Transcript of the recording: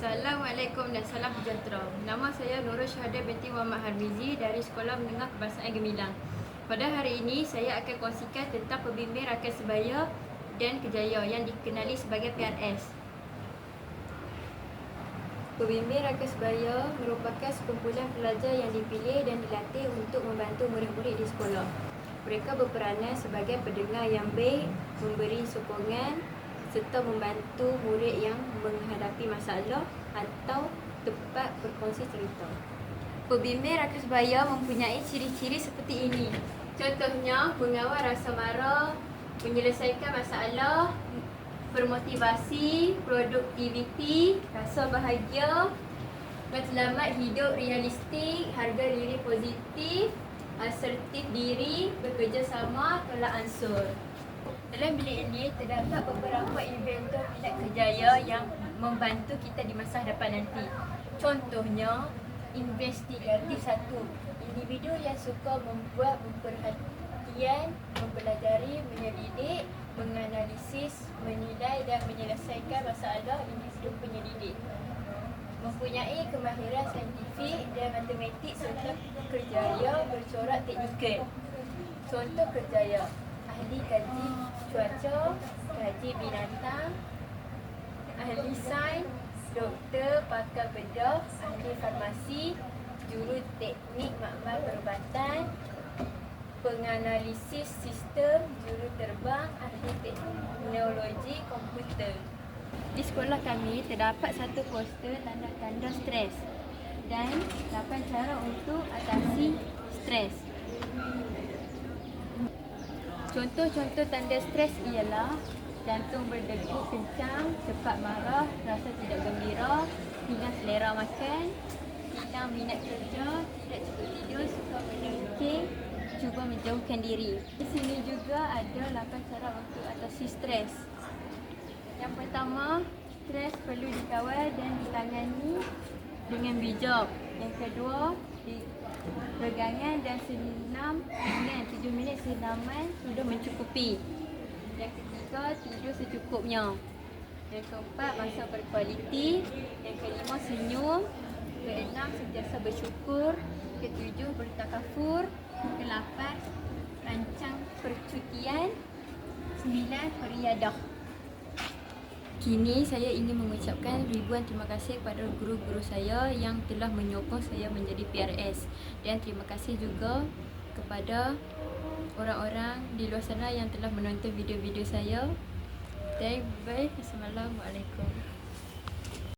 Assalamualaikum dan salam sejahtera. Nama saya Nurul Syahadah binti Muhammad Harmizi dari Sekolah Menengah Kebangsaan Gemilang. Pada hari ini saya akan kongsikan tentang pembimbing rakan sebaya dan kejaya yang dikenali sebagai PRS. Pembimbing rakan sebaya merupakan sekumpulan pelajar yang dipilih dan dilatih untuk membantu murid-murid di sekolah. Mereka berperanan sebagai pendengar yang baik, memberi sokongan serta membantu murid yang menghadapi masalah atau tempat berkongsi cerita. Pembimbing rakan sebaya mempunyai ciri-ciri seperti ini. Contohnya, mengawal rasa marah, menyelesaikan masalah, bermotivasi, produktiviti, rasa bahagia, matlamat hidup realistik, harga diri positif, asertif diri, bekerjasama, tolak ansur. Dalam bilik ini terdapat beberapa inventor minat kerjaya yang membantu kita di masa hadapan nanti. Contohnya, investigatif 1. Individu yang suka membuat perhatian, mempelajari, menyelidik, menganalisis, menilai dan menyelesaikan masalah individu penyelidik. Mempunyai kemahiran saintifik dan matematik serta kerjaya bercorak teknikal. Contoh kerjaya: ahli kaji cuaca, kaji binatang, ahli sains, doktor, pakar bedah, ahli farmasi, juru teknik makmal perubatan, penganalisis sistem, juru terbang, ahli teknologi komputer. Di sekolah kami terdapat satu poster tanda-tanda stres dan 8 cara untuk atasi stres. Contoh-contoh tanda stres ialah jantung berdegup kencang, cepat marah, rasa tidak gembira, hilang selera makan, hilang minat kerja, tidak cukup tidur, suka menerking, cuba menjauhkan diri. Di sini juga ada 8 cara untuk atasi stres. Yang pertama, stres perlu dikawal dan ditangani dengan bijak. Yang kedua, pegangan dan senam dengan 7 minit senaman sudah mencukupi. Yang ketiga, tidur secukupnya. Yang keempat, masak berkualiti. Yang kelima, senyum. Keenam, sentiasa bersyukur. Ketujuh, bertakafur. Kelapan, rancang percutian. 9, beriadah. Kini saya ingin mengucapkan ribuan terima kasih kepada guru-guru saya yang telah menyokong saya menjadi PRS, dan terima kasih juga kepada orang-orang di luar sana yang telah menonton video-video saya. Bye. Assalamualaikum.